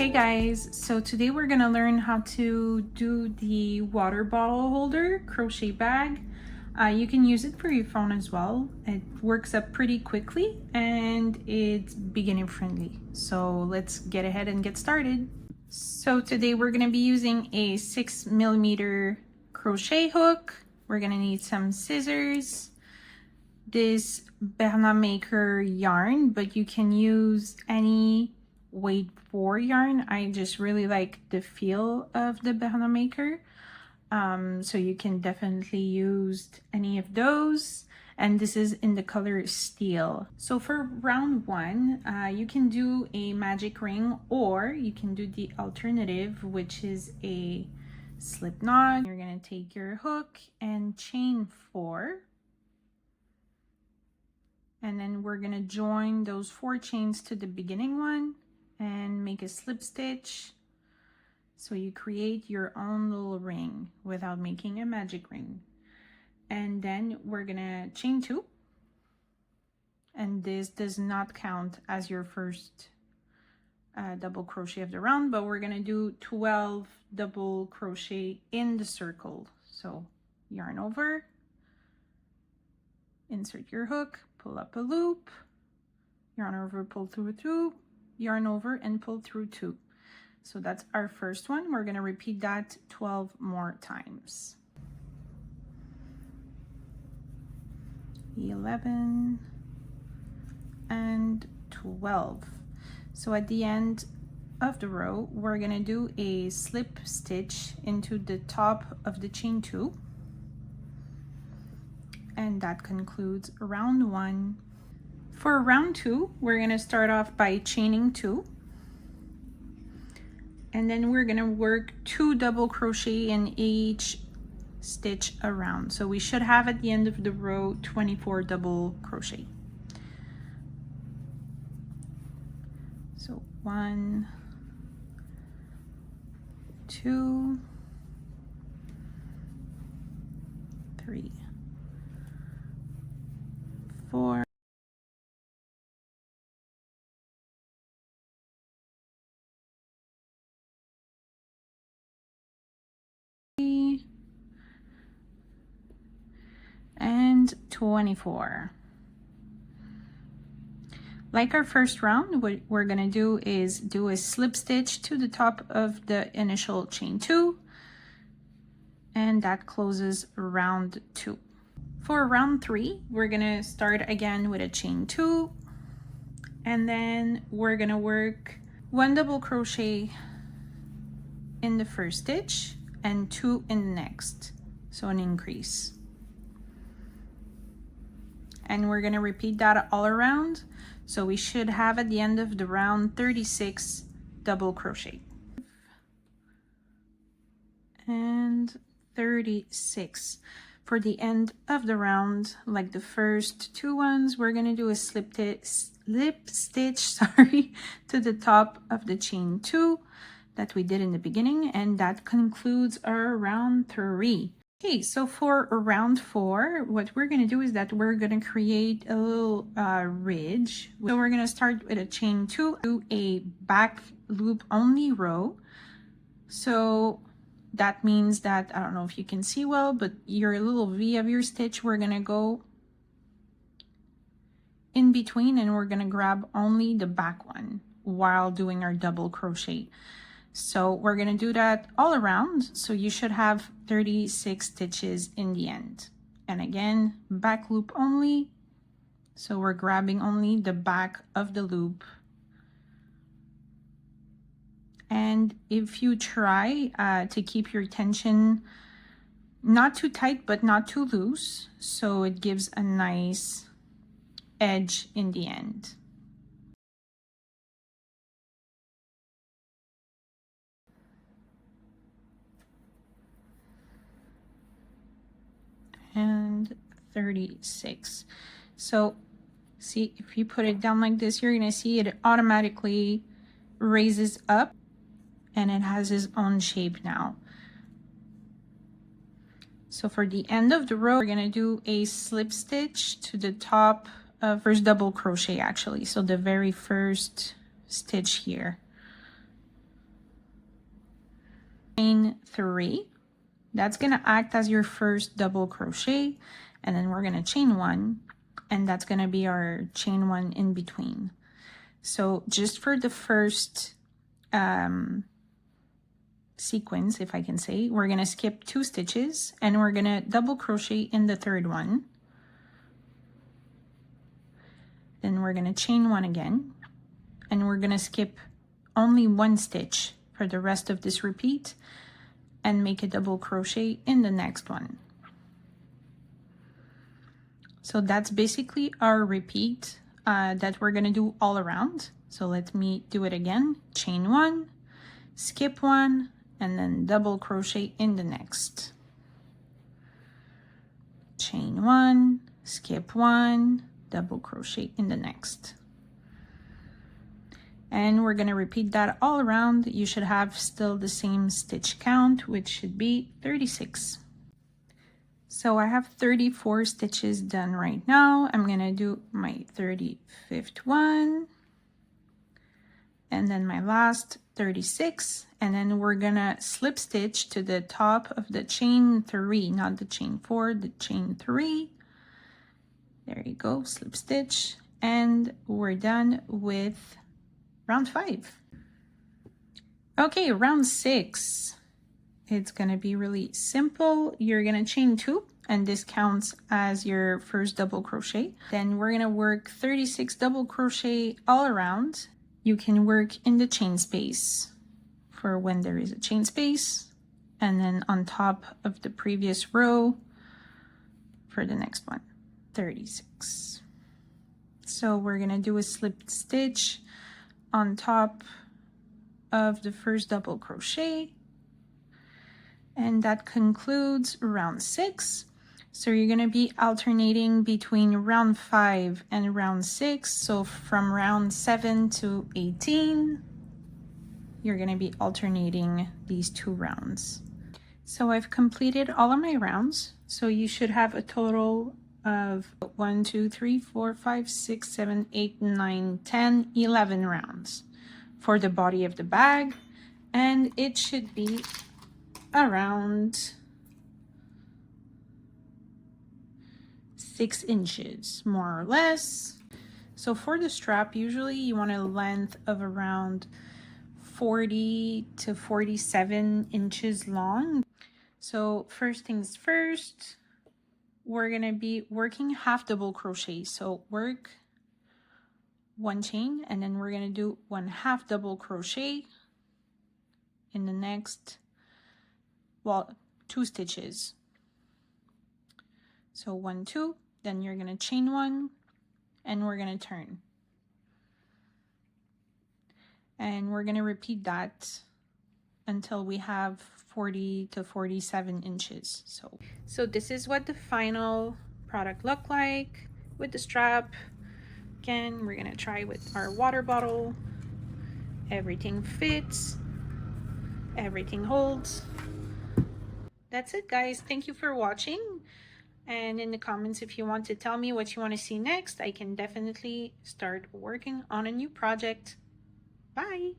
Hey guys, so today we're gonna learn how to do the water bottle holder crochet bag. You can use it for your phone as well. It works up pretty quickly and it's beginner friendly. So let's get ahead and get started. So today we're gonna be using a 6mm crochet hook. We're gonna need some scissors, this Bernat maker yarn, but you can use any weight 4 yarn. I just really like the feel of the Bernat maker, so you can definitely use any of those, and this is in the color steel. So for round 1, you can do a magic ring, or you can do the alternative, which is a slip knot. You're gonna take your hook and chain 4, and then we're gonna join those 4 chains to the beginning one and make a slip stitch, so you create your own little ring without making a magic ring. And then we're gonna chain 2, and this does not count as your first double crochet of the round, but we're gonna do 12 double crochet in the circle. So yarn over, insert your hook, pull up a loop, yarn over, pull through 2, yarn over and pull through 2. So that's our first one. We're going to repeat that 12 more times. 11 and 12. So at the end of the row, we're going to do a slip stitch into the top of the chain 2, and that concludes round 1. For round 2, we're going to start off by chaining 2, and then we're going to work 2 double crochet in each stitch around. So we should have at the end of the row 24 double crochet. So 1, 2, 3, 4, and 24. Like our first round, what we're going to do is do a slip stitch to the top of the initial chain 2, and that closes round 2. For round 3, we're going to start again with a chain 2, and then we're going to work 1 double crochet in the first stitch and 2 in the next, so an increase. And we're going to repeat that all around, so we should have at the end of the round 36 double crochet and 36. For the end of the round, like the first 2 ones, we're going to do a slip stitch sorry, to the top of the chain 2 that we did in the beginning, and that concludes our round 3. Okay, so for round 4, what we're going to do is that we're going to create a little ridge. So we're going to start with a chain 2, do a back loop only row. So that means that, I don't know if you can see well, but your little V of your stitch, we're going to go in between, and we're going to grab only the back one while doing our double crochet. So we're going to do that all around, so you should have 36 stitches in the end. And again, back loop only, so we're grabbing only the back of the loop. And if you try to keep your tension not too tight but not too loose, so it gives a nice edge in the end. And 36. So see, if you put it down like this, you're gonna see it automatically raises up and it has its own shape now. So for the end of the row, we're gonna do a slip stitch to the top of first double crochet actually, so the very first stitch here. chain 3. That's gonna act as your first double crochet, and then we're gonna chain 1, and that's gonna be our chain 1 in between. So just for the first sequence, if I can say, we're gonna skip 2 stitches, and we're gonna double crochet in the third one. Then we're gonna chain 1 again, and we're gonna skip only 1 stitch for the rest of this repeat and make a double crochet in the next one. So that's basically our repeat that we're gonna do all around. So let me do it again. Chain 1, skip 1, and then double crochet in the next. Chain 1, skip 1, double crochet in the next. And we're gonna repeat that all around. You should have still the same stitch count, which should be 36. So I have 34 stitches done right now. I'm gonna do my 35th one, and then my last 36, and then we're gonna slip stitch to the top of the chain 3, not the chain 4, the chain 3. There you go, slip stitch, and we're done with round 5. Okay, round 6. It's gonna be really simple. You're gonna chain 2, and this counts as your first double crochet. Then we're gonna work 36 double crochet all around. You can work in the chain space for when there is a chain space, and then on top of the previous row for the next one, 36. So we're gonna do a slip stitch on top of the first double crochet, and that concludes round 6. So you're gonna be alternating between round 5 and round 6. So from round 7 to 18, you're gonna be alternating these 2 rounds. So I've completed all of my rounds. So you should have a total of 1, 2, 3, 4, 5, 6, 7, 8, 9, 10, 11 rounds for the body of the bag, and it should be around 6 inches, more or less. So for the strap, usually you want a length of around 40 to 47 inches long. So first things first, we're gonna be working half double crochet. So work 1 chain, and then we're gonna do 1 half double crochet in the next, well, 2 stitches. So 1, 2, then you're gonna chain 1, and we're gonna turn. And we're gonna repeat that until we have 40 to 47 inches. So this is what the final product looked like with the strap. Again, we're gonna try with our water bottle. Everything fits, everything holds. That's it, guys. Thank you for watching. And in the comments, if you want to tell me what you want to see next, I can definitely start working on a new project. Bye.